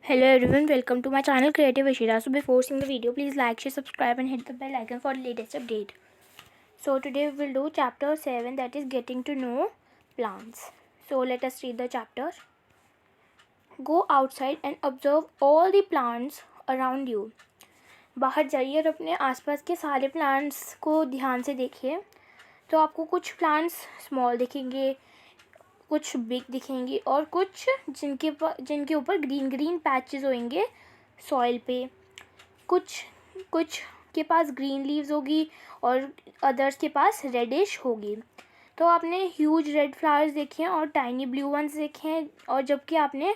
Hello everyone, welcome to my channel Creative Ishira. So before seeing the video, please like, share, subscribe and hit the bell icon for the latest update. So today we will do chapter 7, that is getting to know plants. So let us read the chapter. Go outside and observe all the plants around you. बाहर जाइए और अपने आसपास के सारे plants को ध्यान से देखिए. तो आपको कुछ प्लांट्स स्मॉल दिखेंगे, कुछ बिग दिखेंगे और कुछ जिनके ऊपर ग्रीन पैचेस होंगे सॉइल पे. कुछ के पास ग्रीन लीव्स होगी और अदर्स के पास रेडिश होगी. तो आपने ह्यूज रेड फ्लावर्स देखे हैं और टाइनी ब्लू वंस देखे हैं, और जबकि आपने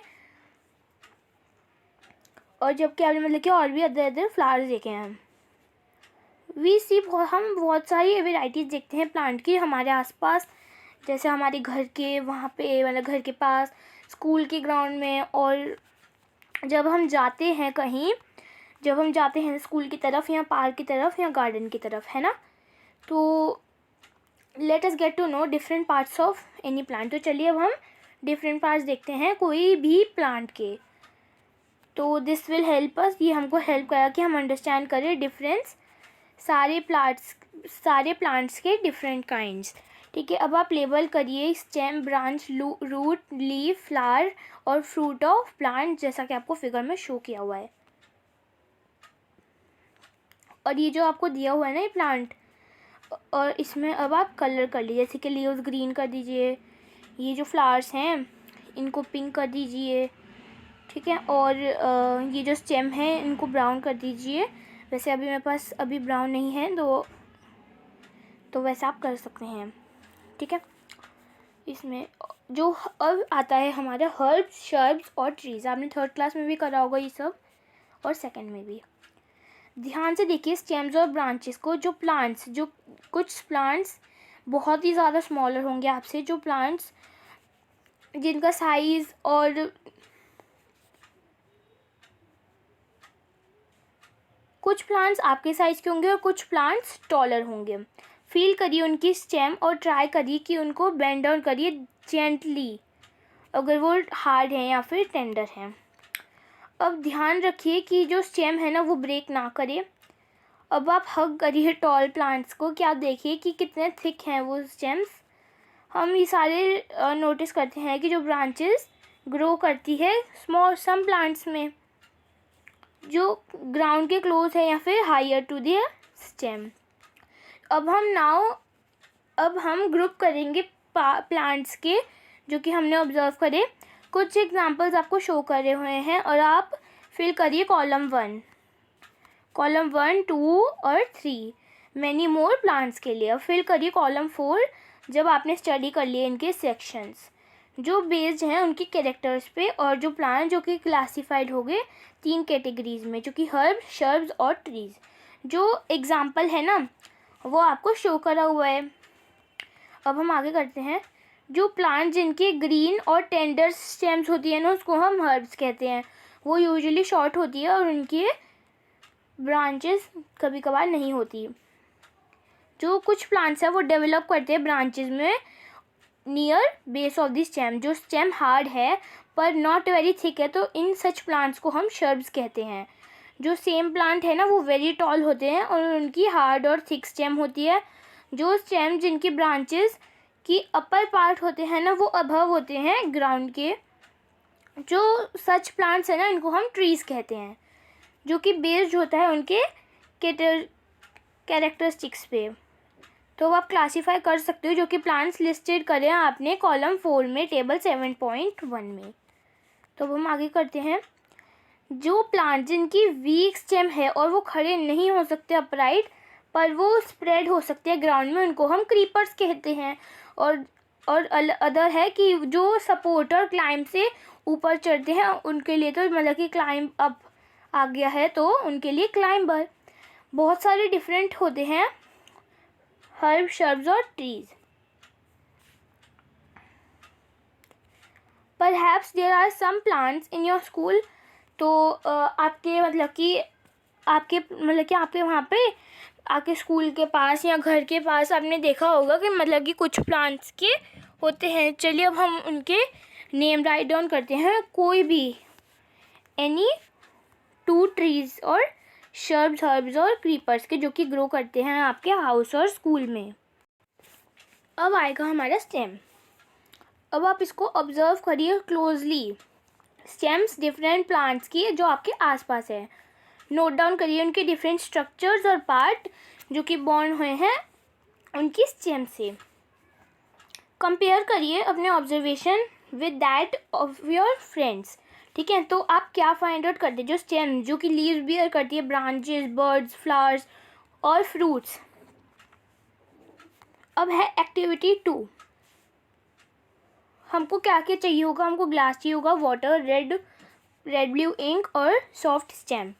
मतलब कि और भी अदर फ्लावर्स देखे हैं. हम बहुत सारी वेराइटीज़ देखते हैं प्लांट की हमारे आसपास, जैसे हमारे घर के वहाँ पे, मतलब घर के पास, स्कूल के ग्राउंड में, और जब हम जाते हैं स्कूल की तरफ या पार्क की तरफ या गार्डन की तरफ, है ना. तो let us get to know different parts of any plant. तो चलिए अब हम डिफरेंट पार्ट्स देखते हैं कोई भी प्लांट के. तो दिस विल हेल्प अस, ये हमको हेल्प करेगा कि हम अंडरस्टैंड करें डिफरेंस सारे प्लांट्स के डिफरेंट काइंड्स. ठीक है, अब आप लेबल करिए stem, branch, root, leaf, flower और फ्रूट ऑफ प्लांट, जैसा कि आपको फिगर में शो किया हुआ है. और ये जो आपको दिया हुआ है ना ये प्लांट, और इसमें अब आप कलर कर लीजिए, जैसे कि लीव्स ग्रीन कर दीजिए, ये जो फ्लावर्स हैं इनको पिंक कर दीजिए. ठीक है, और ये जो स्टेम है इनको ब्राउन कर दीजिए. वैसे अभी मेरे पास अभी ब्राउन नहीं है, तो वैसे आप कर सकते हैं. ठीक है, इसमें जो अब आता है हमारा हर्ब्स, शर्ब्स और ट्रीज़. आपने 3rd क्लास में भी करा होगा ये सब, और 2nd में भी. ध्यान से देखिए स्टेम्स और ब्रांचेस को. जो कुछ प्लांट्स बहुत ही ज़्यादा स्मॉलर होंगे आपसे, जो प्लांट्स जिनका साइज़ और कुछ प्लांट्स आपके साइज़ के होंगे और कुछ प्लांट्स टॉलर होंगे. फील करिए उनकी स्टेम और ट्राई करिए कि उनको बेंड डाउन करिए जेंटली, अगर वो हार्ड है या फिर टेंडर है. अब ध्यान रखिए कि जो स्टेम है ना वो ब्रेक ना करे. अब आप हग करिए टॉल प्लांट्स को, क्या देखिए कि कितने थिक हैं वो स्टेम्स. हम ये सारे नोटिस करते हैं कि जो ब्रांचेस ग्रो करती है सम प्लांट्स में, जो ग्राउंड के क्लोज है या फिर हायर टू द स्टेम. अब हम ग्रुप करेंगे प्लांट्स के, जो कि हमने ऑब्जर्व करे. कुछ एग्जांपल्स आपको शो करे हुए हैं और आप फिल करिए कॉलम 1, 2 और 3 मैनी मोर प्लांट्स के लिए. अब फिल करिए कॉलम 4 जब आपने स्टडी कर लिए इनके सेक्शंस जो बेस्ड हैं उनकी कैरेक्टर्स पे, और जो प्लांट जो कि क्लासिफाइड हो गए 3 कैटेगरीज में, जो कि हर्ब्स, शर्ब्स और ट्रीज़. जो एग्जाम्पल है ना वो आपको शो करा हुआ है. अब हम आगे करते हैं. जो प्लांट जिनकी ग्रीन और टेंडर स्टेम्स होती है ना उसको हम हर्ब्स कहते हैं. वो यूजुअली शॉर्ट होती है और उनकी ब्रांचेस कभी कभार नहीं होती. जो कुछ प्लांट्स हैं वो डेवलप करते हैं ब्रांचेस में near base of the stem. जो स्टेम हार्ड है पर नॉट वेरी थिक है, तो इन सच प्लांट्स को हम शर्ब्स कहते हैं. जो सेम प्लांट है ना वो वेरी टॉल होते हैं और उनकी हार्ड और थिक स्टेम होती है. जो स्टेम जिनकी ब्रांचेस की अपर पार्ट होते हैं ना वो अबव होते हैं ग्राउंड के. जो सच प्लांट्स हैं ना इनको हम ट्रीज़ कहते हैं, जो कि बेस्ड होता है उनके कैरेक्टरिस्टिक्स पे. तो आप क्लासीफाई कर सकते हो जो कि प्लांट्स लिस्टेड करें आपने कॉलम 4 में टेबल 7.1 में. तो हम आगे करते हैं. जो प्लांट जिनकी वीक स्टेम है और वो खड़े नहीं हो सकते अपराइट, पर वो स्प्रेड हो सकते हैं ग्राउंड में, उनको हम क्रीपर्स कहते हैं. और अदर है कि जो सपोर्ट और क्लाइंब से ऊपर चढ़ते हैं उनके लिए, तो मतलब कि क्लाइंब अप आ गया है तो उनके लिए क्लाइंबर. बहुत सारे डिफरेंट होते हैं हर्ब, शर्ब्स और trees. Perhaps there are some plants in your school. तो आपके वहाँ पे आपके स्कूल के पास या घर के पास आपने देखा होगा कि मतलब कि कुछ प्लांट्स के होते हैं. चलिए अब हम उनके नेम राइट डाउन करते हैं. कोई भी एनी 2 ट्रीज और शर्ब्स, हर्ब्स और क्रीपर्स के जो कि ग्रो करते हैं आपके हाउस और स्कूल में। अब आएगा हमारा स्टेम। अब आप इसको ऑब्जर्व करिए क्लोजली, स्टेम्स डिफरेंट प्लांट्स की जो आपके आसपास है। नोट डाउन करिए उनके डिफरेंट स्ट्रक्चर्स और पार्ट जो कि बॉन्ड हुए हैं उनकी स्टेम से। कंपेयर करिए अपने observation with that of your friends. ठीक है, तो आप क्या फाइंड आउट करते हैं, जो स्टेम जो कि लीव्स बियर करती है, ब्रांचेस, बर्ड्स, फ्लावर्स और फ्रूट्स। अब है एक्टिविटी 2। हमको क्या क्या चाहिए होगा, हमको ग्लास चाहिए होगा, वाटर, रेड ब्लू इंक और सॉफ्ट स्टेम।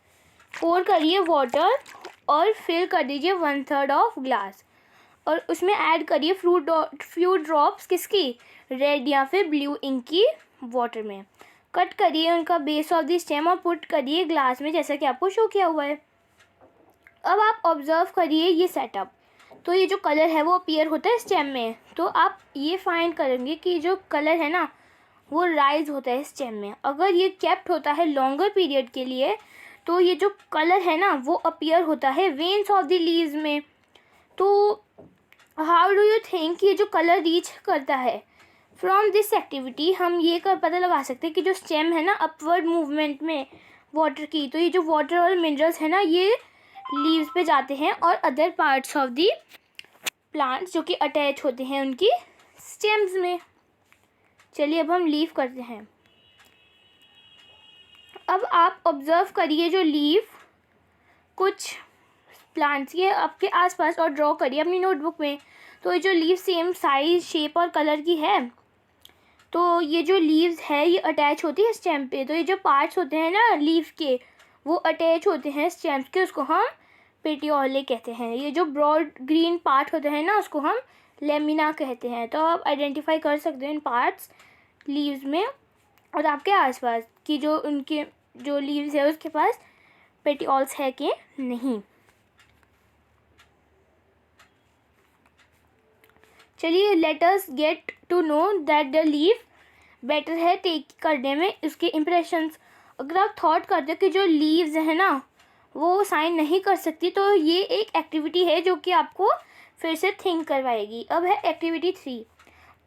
पोर करिए वाटर और फिल कर दीजिए 1/3 ऑफ ग्लास और उसमें ऐड करिए फ्यू ड्रॉप्स किसकी, रेड या फिर ब्लू इंक की वाटर में। कट करिए उनका बेस ऑफ द स्टेम और पुट करिए ग्लास में जैसा कि आपको शो किया हुआ है। अब आप ऑब्जर्व करिए ये सेटअप। तो ये जो कलर है वो अपीयर होता है स्टेम में, तो आप ये फाइंड करेंगे कि जो कलर है ना वो राइज होता है स्टेम में। अगर ये केप्ट होता है लॉन्गर पीरियड के लिए तो ये जो कलर है ना वो अपीयर होता है वेन्स ऑफ द लीव्स में। तो हाउ डू यू थिंक ये जो कलर रीच करता है? फ्रॉम दिस एक्टिविटी हम ये कर पता लगा सकते हैं कि जो स्टेम है ना अपवर्ड मूवमेंट में वाटर की, तो ये जो वाटर और मिनरल्स है ना ये लीव्स पे जाते हैं और other parts of the plants जो कि अटैच होते हैं उनकी स्टेम्स में। चलिए अब हम लीफ करते हैं। अब आप ऑब्जर्व करिए जो लीफ कुछ प्लांट्स के आपके आसपास और ड्रॉ करिए अपनी नोटबुक में। तो ये जो लीफ सेम साइज, शेप और कलर की है, तो ये जो लीव्स है ये अटैच होती है स्टेम पे। तो ये जो पार्ट्स होते हैं ना लीफ के वो अटैच होते हैं स्टेम्स के, उसको हम पेटियोले कहते हैं। ये जो ब्रॉड ग्रीन पार्ट होते हैं ना उसको हम लेमिना कहते हैं। तो आप आइडेंटिफाई कर सकते हैं इन पार्ट्स लीव्स में और आपके आसपास कि जो उनके जो लीव्स है उसके पास पेटियोल्स है कि नहीं। चलिए let us get to know that the leaf better है टेक करने में इसके इम्प्रेशंस। अगर आप थॉट करते हो कि जो लीव्स है ना वो साइन नहीं कर सकती तो ये एक एक्टिविटी है जो कि आपको फिर से थिंक करवाएगी। अब है एक्टिविटी 3।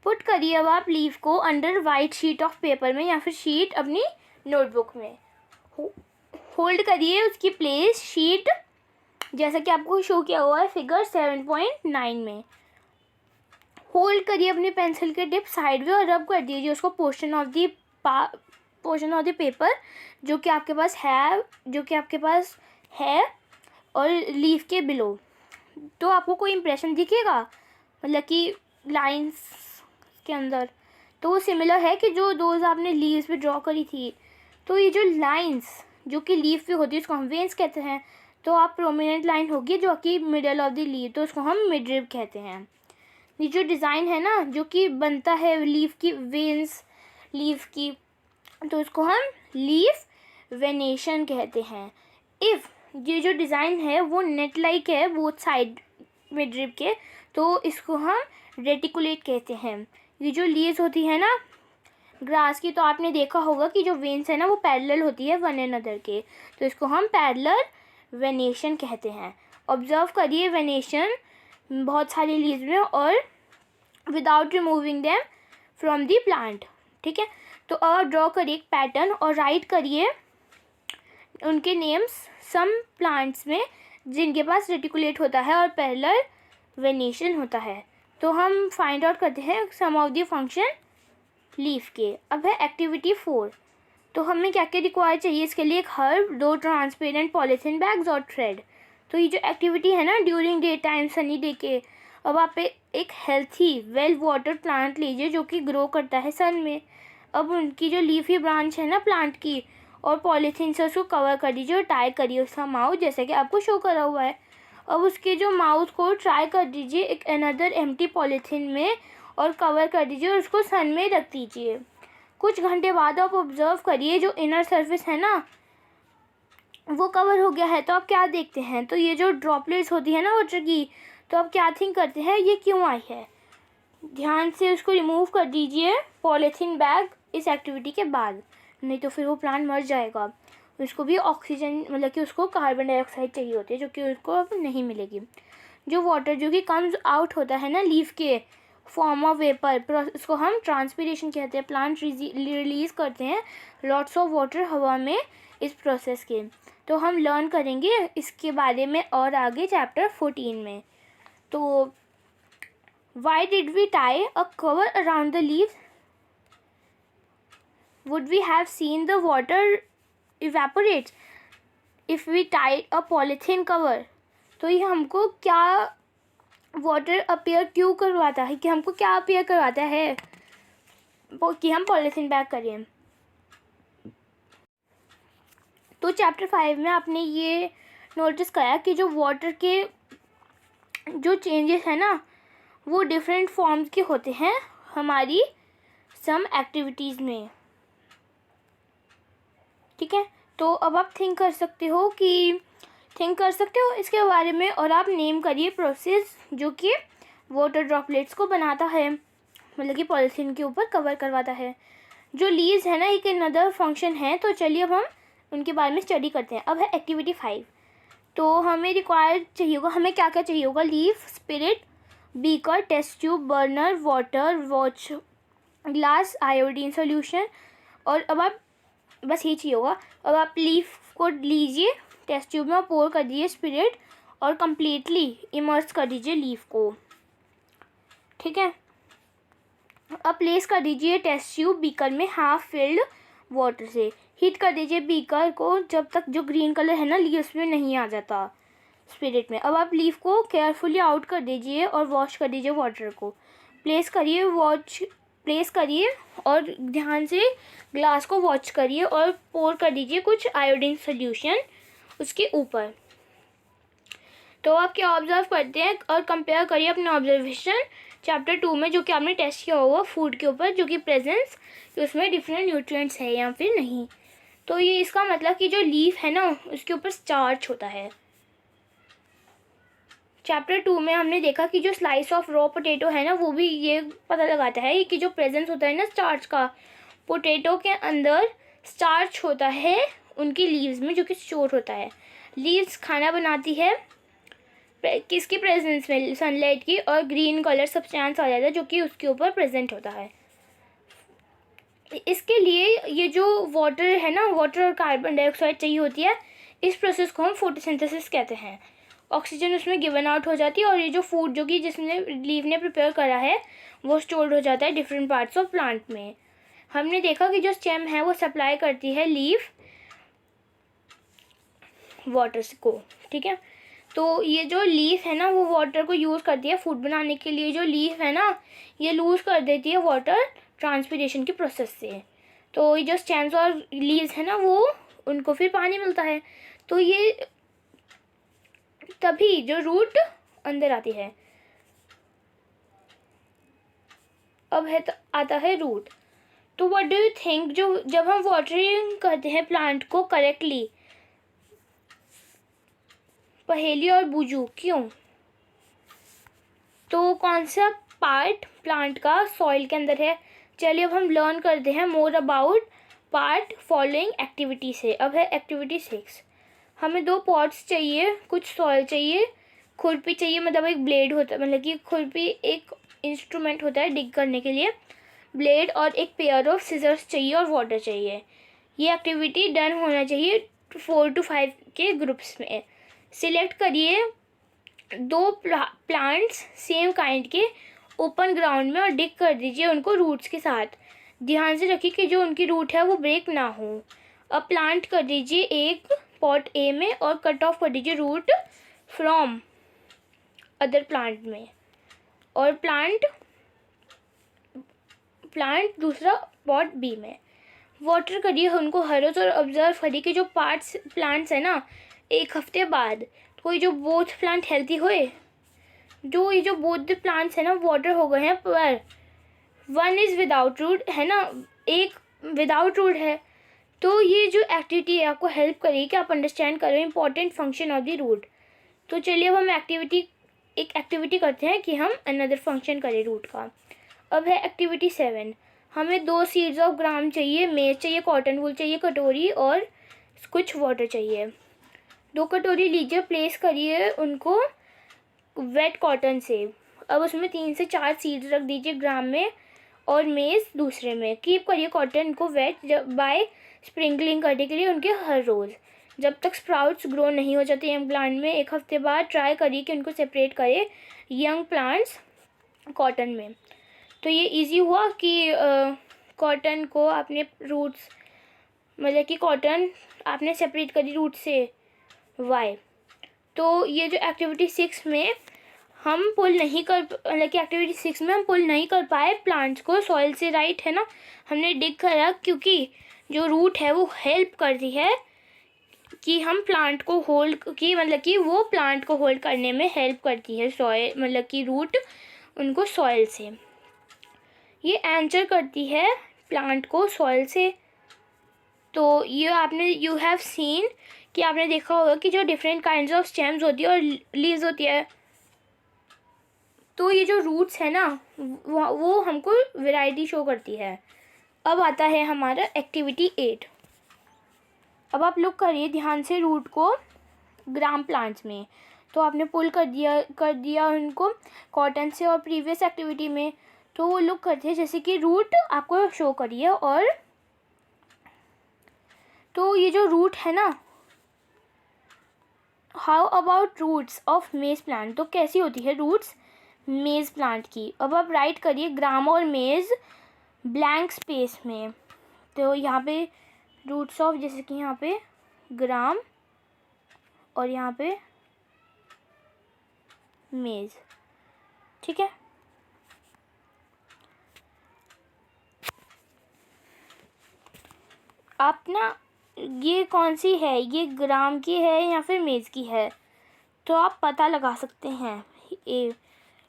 पुट करिए अब आप लीफ को under white sheet of paper में या फिर शीट अपनी नोटबुक में। होल्ड करिए उसकी प्लेस शीट जैसा कि आपको शो किया हुआ है फिगर 7.9 में। होल्ड करिए अपनी पेंसिल के टिप साइड में और रब कर दीजिए उसको पोर्शन ऑफ द पेपर जो कि आपके पास है और लीफ के बिलो। तो आपको कोई इम्प्रेशन दिखेगा, मतलब कि लाइंस के अंदर, तो वो सिमिलर है कि जो दोज आपने लीव्स पे ड्रॉ करी थी। तो ये जो लाइंस जो कि लीफ पे होती है उसको हम वेन्स कहते हैं। तो आप प्रोमिनेंट लाइन होगी जो कि मिडल ऑफ द लीफ, तो उसको हम मिडरिब कहते हैं। ये जो डिज़ाइन है ना जो कि बनता है लीफ की वेन्स लीफ की, तो उसको हम लीफ वेनेशन कहते हैं। इफ़ ये जो डिज़ाइन है वो नेट लाइक है बोथ साइड मिडरिब के, तो इसको हम रेटिकुलेट कहते हैं। ये जो लीव्स होती है ना ग्रास की, तो आपने देखा होगा कि जो वेन्स है ना वो पैरेलल होती है वन अनदर के, तो इसको हम पैरेलल वेनेशन कहते हैं। ऑब्जर्व करिए वेनेशन बहुत सारे लीव्स में और without removing them from the plant. ठीक है, तो और ड्रॉ करिए एक पैटर्न और राइट करिए उनके नेम्स सम प्लांट्स में जिनके पास रेटिकुलेट होता है और पैरेलल वेनेशन होता है। तो हम फाइंड आउट करते हैं सम ऑफ द फंक्शन लीफ के। अब है एक्टिविटी 4। तो हमें क्या क्या रिक्वायर चाहिए इसके लिए, एक हर्ब, 2 ट्रांसपेरेंट पॉलीथीन बैग्स और थ्रेड। तो ये जो एक्टिविटी है ना during day time sunny day के, अब आप एक हेल्थी वेल वाटर प्लांट लीजिए जो कि ग्रो करता है सन में। अब उनकी जो लीफी ब्रांच है ना प्लांट की और पॉलीथीन से उसको कवर कर दीजिए और टाई करिए उसका माउथ जैसे कि आपको शो करा हुआ है। अब उसके जो माउथ को ट्राई कर दीजिए एक अनदर एम्प्टी पॉलीथीन में और कवर कर दीजिए और उसको सन में रख दीजिए। कुछ घंटे बाद आप ऑब्जर्व करिए जो इनर सरफेस है ना वो कवर हो गया है, तो आप क्या देखते हैं, तो ये जो ड्रॉपलेट्स होती है ना वाटर की, तो आप क्या थिंक करते हैं ये क्यों आई है? ध्यान से उसको रिमूव कर दीजिए पॉलीथीन बैग इस एक्टिविटी के बाद। नहीं तो फिर वो प्लांट मर जाएगा। उसको भी ऑक्सीजन मतलब कि उसको कार्बन डाइऑक्साइड चाहिए होती है, जो कि उसको अब नहीं मिलेगी। जो वाटर जो कि कम्स आउट होता है ना लीफ के फॉर्म ऑफ वेपर, इसको हम ट्रांसपीरेशन कहते हैं। प्लांट रिलीज़ करते हैं लॉट्स ऑफ वाटर हवा में इस प्रोसेस के। तो हम लर्न करेंगे इसके बारे में और आगे चैप्टर 14 में। तो why did we tie a cover around the leaves? Would we have seen the water evaporate if we tied a polythene cover? तो ये हमको क्या वाटर अपीयर क्यों करवाता है, कि हमको क्या अपीयर करवाता है कि हम पॉलीथीन बैग करें। तो चैप्टर 5 में आपने ये नोटिस करा कि जो वाटर के जो चेंजेस है ना वो डिफरेंट फॉर्म्स के होते हैं हमारी सम एक्टिविटीज़ में। ठीक है, तो अब आप थिंक कर सकते हो इसके बारे में, और आप नेम करिए प्रोसेस जो कि वाटर ड्रॉपलेट्स को बनाता है, मतलब कि पॉलीथीन के ऊपर कवर करवाता है। जो लीव्स है ना एक अनदर फंक्शन है। तो चलिए अब हम उनके बारे में स्टडी करते हैं। अब है एक्टिविटी 5। तो हमें रिक्वायर्ड चाहिए होगा, हमें क्या क्या चाहिए होगा, leaf, spirit, beaker, test tube, burner, water, watch glass, iodine solution. और अब आप बस ये चाहिए होगा। अब आप लीफ को लीजिए, टेस्ट ट्यूब में पोर कर दीजिए स्पिरिट और कम्प्लीटली इमर्स कर दीजिए लीफ को। ठीक है, अब प्लेस कर दीजिए टेस्ट ट्यूब बीकर में हाफ फिल्ड वाटर से। हीट कर दीजिए बीकर को जब तक जो ग्रीन कलर है ना लीव्स में नहीं आ जाता स्पिरिट में। अब आप लीफ को केयरफुली आउट कर दीजिए और वॉश कर दीजिए वाटर को। प्लेस करिए और ध्यान से ग्लास को वॉच करिए और पोर कर दीजिए कुछ आयोडीन सॉल्यूशन उसके ऊपर। तो आप क्या ऑब्जर्व करते हैं और कंपेयर करिए अपने ऑब्जर्वेशन चैप्टर 2 में जो कि आपने टेस्ट किया होगा फूड के ऊपर, जो कि प्रेजेंस उसमें डिफरेंट न्यूट्रिएंट्स है या फिर नहीं। तो ये इसका मतलब कि जो लीफ है ना उसके ऊपर स्टार्च होता है। चैप्टर 2 में हमने देखा कि जो स्लाइस ऑफ रॉ पोटैटो है ना वो भी ये पता लगाता है कि जो प्रेजेंस होता है ना स्टार्च का पोटैटो के अंदर स्टार्च होता है उनकी लीव्स में, जो कि स्टोर होता है। लीव्स खाना बनाती है किसकी प्रेजेंस में, सनलाइट की, और ग्रीन कलर सब्सटेंस आ जाता है जो कि उसके ऊपर प्रेजेंट होता है। इसके लिए ये जो वाटर है ना, वाटर और कार्बन डाइऑक्साइड चाहिए होती है। इस प्रोसेस को हम फोटोसिंथेसिस कहते हैं। ऑक्सीजन उसमें गिवन आउट हो जाती है और ये जो फूड जो कि जिसने लीफ ने प्रिपेयर करा है वो स्टोर्ड हो जाता है डिफरेंट पार्ट्स ऑफ प्लांट में। हमने देखा कि जो स्टेम है वो सप्लाई करती है लीफ वाटर को। ठीक है, तो ये जो लीफ है ना वो वाटर को यूज़ करती है फूड बनाने के लिए। जो लीफ है ना ये लूज़ कर देती है वाटर ट्रांसपीरेशन की प्रोसेस से। तो ये जो स्टेम्स और लीव्स है ना वो उनको फिर पानी मिलता है। तो ये तभी जो रूट अंदर आती है। अब है तो आता है रूट। तो व्हाट डू यू थिंक, जो जब हम वाटरिंग करते हैं प्लांट को करेक्टली, पहेली और बुझू क्यों, तो कौन सा पार्ट प्लांट का सॉइल के अंदर है। चलिए अब हम लर्न करते हैं more about part following activity से। अब है एक्टिविटी 6। हमें 2 पॉट्स चाहिए, कुछ सॉइल चाहिए, खुरपी चाहिए, मतलब एक ब्लेड होता है, मतलब कि खुरपी एक इंस्ट्रूमेंट होता है डिग करने के लिए, ब्लेड और एक पेयर ऑफ सिजर्स चाहिए और वाटर चाहिए। ये एक्टिविटी डन होना चाहिए 4 to 5 के ग्रुप्स में। सिलेक्ट करिए 2 प्लांट्स सेम काइंड के ओपन ग्राउंड में और डिग कर दीजिए उनको रूट्स के साथ। ध्यान से रखिए कि जो उनकी रूट है वो ब्रेक ना हो। अब प्लांट कर दीजिए एक पॉट ए में और कट ऑफ कर दीजिए रूट फ्रॉम अदर प्लांट में, और प्लांट दूसरा पॉट बी में। वाटर करिए उनको हर रोज़ और ऑब्जर्व करिए कि जो प्लांट्स है ना 1 हफ्ते बाद कोई जो बोथ प्लांट हेल्थी हुए, जो ये जो बोथ प्लांट्स है ना वाटर हो गए हैं पर 1 इज़ विदाउट रूट है ना, एक विदाउट रूट है। तो ये जो एक्टिविटी है आपको हेल्प करेगी कि आप अंडरस्टैंड करें important function of the root. तो चलिए अब हम एक एक्टिविटी करते हैं कि हम अनदर फंक्शन करें रूट का। अब है एक्टिविटी 7। हमें 2 सीड्स ऑफ ग्राम चाहिए, मेज चाहिए, कॉटन वूल चाहिए कटोरी, और कुछ वाटर चाहिए। 2 कटोरी लीजिए, प्लेस करिए उनको वेट कॉटन से। अब उसमें 3 से 4 सीड्स रख दीजिए ग्राम में और मेज दूसरे में। कीप करिए कॉटन को वेट बाय स्प्रिंकलिंग करने के लिए उनके हर रोज़, जब तक स्प्राउट्स ग्रो नहीं हो जाते यंग प्लांट में। 1 हफ्ते बाद ट्राई करिए कि उनको सेपरेट करें यंग प्लांट्स कॉटन में। तो ये इजी हुआ कि कॉटन को आपने रूट्स, मतलब कि कॉटन आपने सेपरेट करी रूट से। वाई, तो ये जो एक्टिविटी 6 में हम पुल नहीं कर, मतलब कि एक्टिविटी 6 में हम पुल नहीं कर पाए प्लांट्स को सॉइल से, राइट है ना। हमने डिग करा क्योंकि जो रूट है वो हेल्प करती है कि हम प्लांट को होल्ड की, मतलब कि वो प्लांट को होल्ड करने में हेल्प करती है सॉइल, मतलब कि रूट उनको सॉइल से, ये एंचर करती है प्लांट को सॉइल से। तो ये आपने यू हैव सीन कि आपने देखा होगा कि जो डिफरेंट काइंड्स ऑफ स्टेम्स होती है और लीव्स होती है, तो ये जो रूट्स है ना वो हमको वैरायटी शो करती है। अब आता है हमारा एक्टिविटी 8। अब आप लोग करिए ध्यान से रूट को ग्राम प्लांट्स में। तो आपने पुल कर दिया उनको कॉटन से, और प्रीवियस एक्टिविटी में तो वो लोग करते हैं जैसे कि रूट आपको शो करिए। और तो ये जो रूट है ना, how about roots of maize plant, तो कैसी होती है रूट्स मेज प्लांट की। अब आप राइट करिए ग्राम और मेज ब्लैंक स्पेस में। तो यहाँ पे रूट्स ऑफ, जैसे कि यहाँ पे ग्राम और यहाँ पे मेज, ठीक है। आप ना ये कौन सी है, ये ग्राम की है या फिर मेज की है, तो आप पता लगा सकते हैं ये,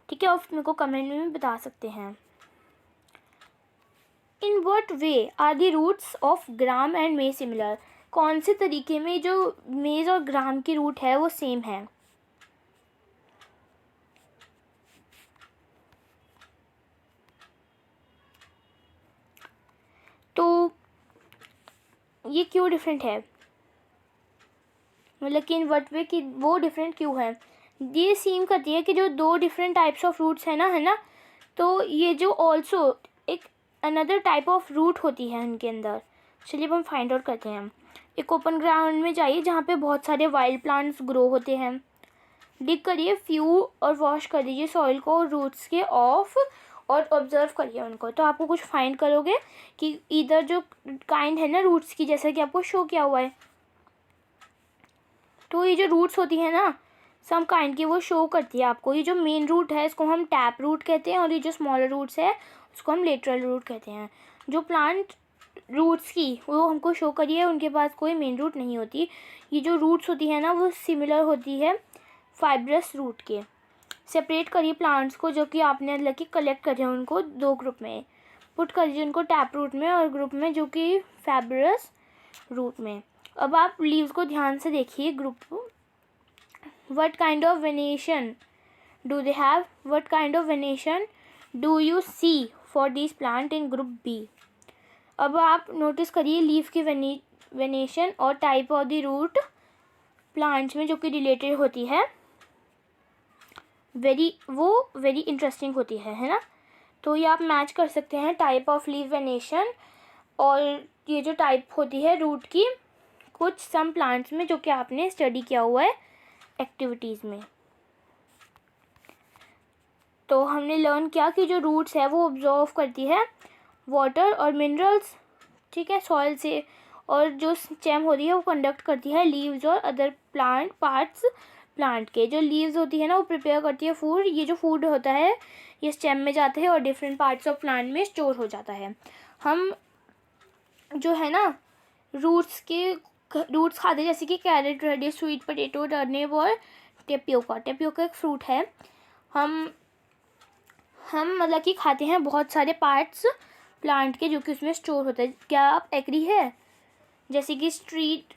ठीक है, और मेरे को कमेंट में भी बता सकते हैं। In what way are the roots of gram and maize similar, कौन से तरीके में जो मेज और ग्राम की रूट है वो सेम है। तो ये क्यों डिफरेंट है, मतलब कि इन वट वे की वो डिफरेंट क्यों है। ये सीम करती है कि जो 2 डिफरेंट टाइप्स ऑफ रूट्स है ना, तो ये जो ऑल्सो एक अनदर टाइप ऑफ रूट होती है उनके अंदर। चलिए अब हम फाइंड आउट करते हैं। एक ओपन ग्राउंड में जाइए जहाँ पे बहुत सारे वाइल्ड प्लांट्स ग्रो होते हैं। डिग करिए फ्यू और वॉश कर दीजिए सॉइल को रूट्स के ऑफ, और ऑब्जर्व करिए उनको। तो आपको कुछ फाइंड करोगे कि इधर जो काइंड है ना रूट्स की, जैसा कि आपको शो किया हुआ है, तो ये जो रूट्स होती है ना सम काइंड की, वो शो करती है आपको। ये जो मेन रूट है इसको हम टैप रूट कहते हैं, और ये जो स्मॉलर रूट्स है उसको हम लेटरल रूट कहते हैं। जो प्लांट रूट्स की वो हमको शो करिए, उनके पास कोई मेन रूट नहीं होती। ये जो रूट्स होती है ना वो सिमिलर होती है फाइब्रस रूट के। सेपरेट करिए प्लांट्स को जो कि आपने मतलब कि कलेक्ट करे हैं, उनको 2 ग्रुप में पुट करिए, उनको टैप रूट में और ग्रुप में जो कि फाइब्रस रूट में। अब आप लीव्स को ध्यान से देखिए group, what kind of veneration do they have, what kind of veneration do you see for these plant in group B। अब आप नोटिस करिए लीफ की वेनेशन और type of the root plants में जो कि रिलेटेड होती है, वेरी इंटरेस्टिंग होती है ना। तो ये आप मैच कर सकते हैं टाइप ऑफ लीफ वेनेशन और ये जो टाइप होती है रूट की कुछ सम प्लांट्स में जो कि आपने स्टडी किया हुआ है एक्टिविटीज़ में। तो हमने लर्न किया कि जो रूट्स है वो ऑब्जॉर्व करती है वाटर और मिनरल्स, ठीक है, सॉइल से, और जो स्टेम होती है वो कंडक्ट करती है लीव्स और अदर प्लांट पार्ट्स प्लांट के। जो लीव्स होती है ना वो प्रिपेयर करती है फूड, ये जो फूड होता है ये स्टेम में जाता है और डिफरेंट पार्ट्स ऑफ प्लांट में स्टोर हो जाता है। हम जो है ना रूट्स खाते हैं, जैसे कि carrot, radish, sweet potato, turnip और टेपियोका एक फ्रूट है। हम मतलब कि खाते हैं बहुत सारे पार्ट्स प्लांट के जो कि उसमें स्टोर होता है। क्या आप एग्री है, जैसे कि स्ट्रीट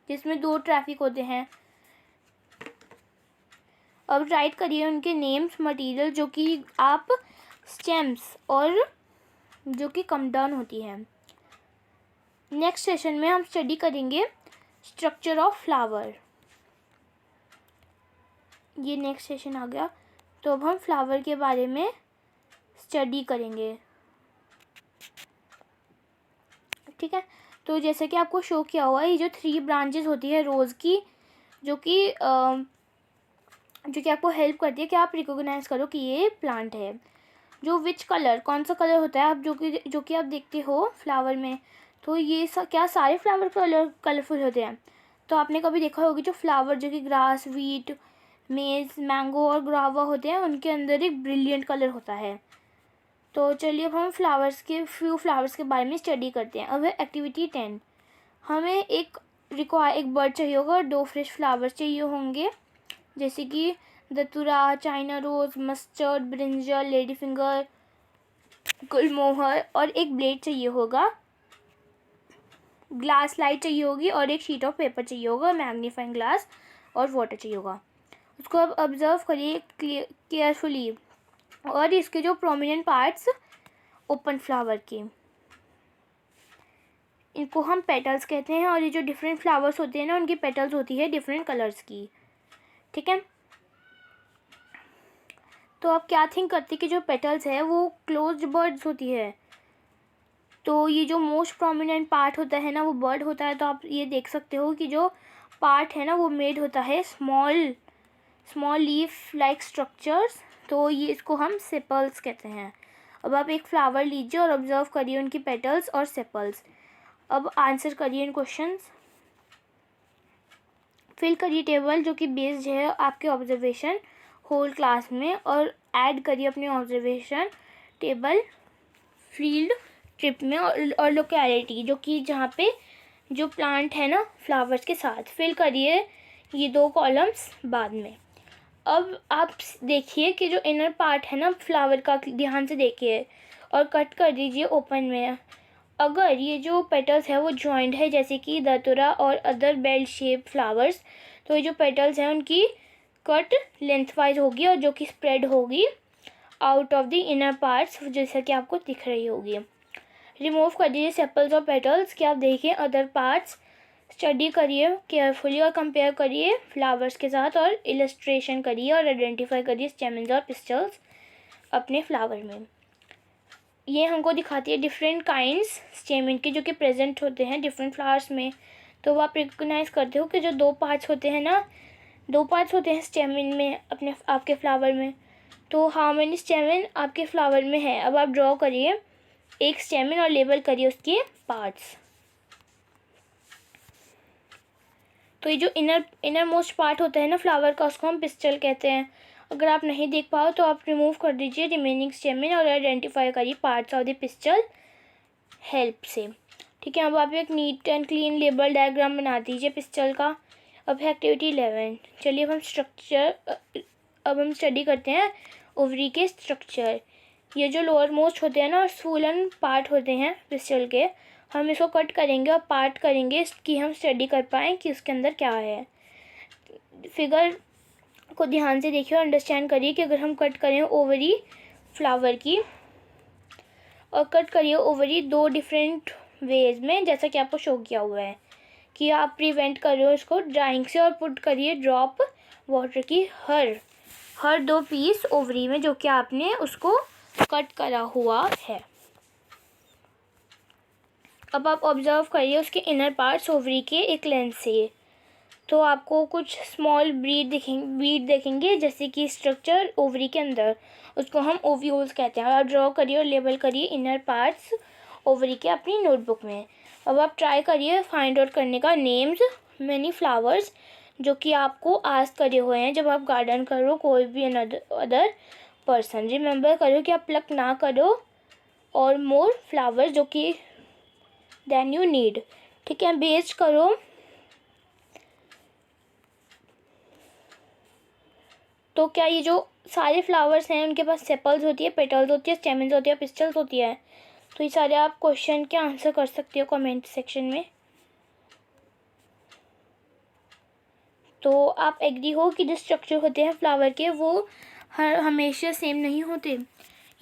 जिसमें 2 ट्रैफिक होते हैं। अब राइट करिए उनके नेम्स, मटेरियल जो कि आप स्टेम्स और जो कि कम डाउन होती है। नेक्स्ट सेशन में हम स्टडी करेंगे स्ट्रक्चर ऑफ फ्लावर। ये नेक्स्ट सेशन आ गया, तो अब हम फ्लावर के बारे में स्टडी करेंगे। ठीक है, तो जैसे कि आपको शो किया हुआ है, ये जो 3 ब्रांचेस होती है रोज़ की, जो कि आपको हेल्प करती है कि आप रिकॉग्नाइज करो कि ये प्लांट है। जो विच कलर, कौन सा कलर होता है आप जो कि आप देखते हो फ्लावर में, तो ये क्या सारे फ्लावर कलरफुल होते हैं? तो आपने कभी देखा होगा जो फ्लावर जो कि ग्रास, वीट, मेज, मैंगो और गुआवा होते हैं, उनके अंदर एक ब्रिलियंट कलर होता है। तो चलिए अब हम फ्यू फ्लावर्स के बारे में स्टडी करते हैं। अब है एक्टिविटी 10। हमें एक बर्ड चाहिए होगा और 2 फ्रेश फ्लावर्स चाहिए होंगे, जैसे कि दतुरा, China rose, mustard, brinjal, lady finger, गुलमोहर, और एक ब्लेड चाहिए होगा, ग्लास लाइट चाहिए होगी, और एक शीट ऑफ पेपर चाहिए होगा, मैग्नीफाइंग ग्लास, और वाटर चाहिए होगा। उसको अब ऑब्जर्व करिए केयरफुली। और इसके जो प्रोमिनेंट पार्ट्स ओपन फ्लावर के, इनको हम पेटल्स कहते हैं, और ये जो डिफरेंट फ्लावर्स होते हैं ना, उनकी पेटल्स होती है डिफरेंट कलर्स की। ठीक है, तो आप क्या थिंक करते हैं कि जो पेटल्स है वो क्लोज्ड बर्ड्स होती है? तो ये जो मोस्ट प्रोमिनेंट पार्ट होता है ना, वो बर्ड होता है। तो आप ये देख सकते हो कि जो पार्ट है ना, वो मेड होता है स्मॉल लीफ लाइक स्ट्रक्चर्स। तो ये इसको हम सेपल्स कहते हैं। अब आप एक फ्लावर लीजिए और ऑब्जर्व करिए उनकी पेटल्स और सेपल्स। अब आंसर करिए इन क्वेश्चंस। फिल करिए टेबल जो कि बेस्ड है आपके ऑब्जर्वेशन होल क्लास में, और ऐड करिए अपने ऑब्जर्वेशन टेबल फील्ड ट्रिप में और लोकेलिटी जो कि जहाँ पे जो प्लांट है ना फ्लावर्स के साथ। फिल करिए ये 2 कॉलम्स बाद में। अब आप देखिए कि जो इनर पार्ट है ना फ्लावर का, ध्यान से देखिए और कट कर दीजिए ओपन में। अगर ये जो पेटल्स है वो जॉइंट है, जैसे कि दतुरा और अदर बेल शेप फ्लावर्स, तो ये जो पेटल्स हैं उनकी कट लेंथवाइज होगी और जो कि स्प्रेड होगी out of the inner parts, जैसा कि आपको दिख रही होगी। रिमूव कर दीजिए सेपल्स और पेटल्स कि आप देखिए अदर पार्ट्स। स्टडी करिए केयरफुली और कंपेयर करिए फ्लावर्स के साथ, और इलस्ट्रेशन करिए और आइडेंटिफाई करिए स्टेमन्स और पिस्टल्स अपने फ्लावर में। ये हमको दिखाती है डिफरेंट काइंड्स स्टेमन के जो कि प्रेजेंट होते हैं डिफरेंट फ्लावर्स में। तो वो आप रिकॉग्नाइज करते हो कि जो 2 पार्ट्स होते हैं ना, 2 पार्ट्स होते हैं स्टेमन में आपके फ्लावर में। तो हाउ मेनी स्टेमन आपके फ्लावर में है? अब आप ड्रॉ करिए एक स्टेमन और लेबल करिए उसके पार्ट्स। तो ये जो इनर मोस्ट पार्ट होता है ना फ्लावर का, उसको हम पिस्टल कहते हैं। अगर आप नहीं देख पाओ तो आप रिमूव कर दीजिए रिमेनिंग स्टेमन और आइडेंटिफाई करिए parts of the pistol help से। ठीक है, अब आप एक neat and clean label diagram बना दीजिए पिस्टल का। अब है एक्टिविटी 11। चलिए अब हम स्टडी करते हैं ओवरी के स्ट्रक्चर। ये जो लोअर मोस्ट होते हैं ना और स्वोलन पार्ट होते हैं पिस्टल के, हम इसको कट करेंगे और पार्ट करेंगे कि हम स्टडी कर पाएँ कि उसके अंदर क्या है। फिगर को ध्यान से देखिए और अंडरस्टैंड करिए कि अगर हम कट करें ओवरी फ्लावर की, और कट करिए ओवरी 2 डिफरेंट वेज में, जैसा कि आपको शो किया हुआ है कि आप प्रिवेंट कर रहे हो इसको ड्राइंग से, और पुट करिए ड्रॉप वाटर की हर 2 पीस ओवरी में जो कि आपने उसको कट करा हुआ है। अब आप ऑब्जर्व करिए उसके इनर पार्ट्स ओवरी के एक लेंस से। तो आपको कुछ स्मॉल बीड देखेंगे जैसे कि स्ट्रक्चर ओवरी के अंदर, उसको हम ओव्यूल्स कहते हैं। आप ड्रॉ करिए और लेबल करिए इनर पार्ट्स ओवरी के अपनी नोटबुक में। अब आप ट्राई करिए फाइंड आउट करने का नेम्स मैनी फ्लावर्स जो कि आपको आस्क करे हुए हैं जब आप गार्डन करो कोई भी अदर पर्सन। रिमेंबर करो कि आप प्लक ना करो और मोर फ्लावर्स जो कि देन यू नीड। ठीक है, बेस्ड करो। तो क्या ये जो सारे फ्लावर्स हैं उनके पास सेपल्स होती है, पेटल्स होती है, स्टेमन्स होती है, पिस्टल्स होती है? तो ये सारे आप क्वेश्चन के आंसर कर सकते हो कमेंट सेक्शन में। तो आप एग्री हो कि जो स्ट्रक्चर होते हैं फ्लावर के वो हमेशा सेम नहीं होते।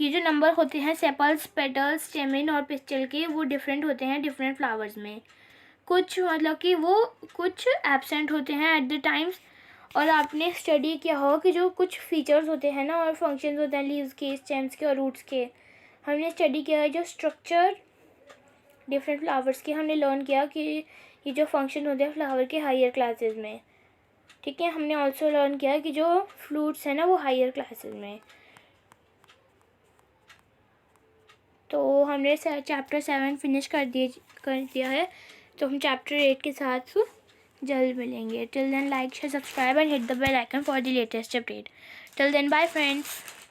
ये जो नंबर होते हैं सेपल्स, पेटल्स, स्टेमिन और पिस्टल के, वो डिफरेंट होते हैं डिफरेंट फ्लावर्स में। कुछ मतलब कि वो कुछ एब्सेंट होते हैं एट द टाइम्स। और आपने स्टडी किया हो कि जो कुछ फीचर्स होते हैं ना और फंक्शंस होते हैं लीव्स के, स्टेम्स के और रूट्स के, हमने स्टडी किया है। जो स्ट्रक्चर डिफरेंट फ्लावर्स की हमने लर्न किया कि ये जो फंक्शन होते हैं फ्लावर के हायर क्लासेस में, ठीक है। हमने ऑल्सो लर्न किया कि जो फ्रूट्स हैं ना वो हायर क्लासेस में। तो हमने चैप्टर 7 फिनिश कर दिया है। तो हम चैप्टर 8 के साथ जल्द मिलेंगे। Till then like share subscribe and hit the bell icon for the latest update. Till then bye friends.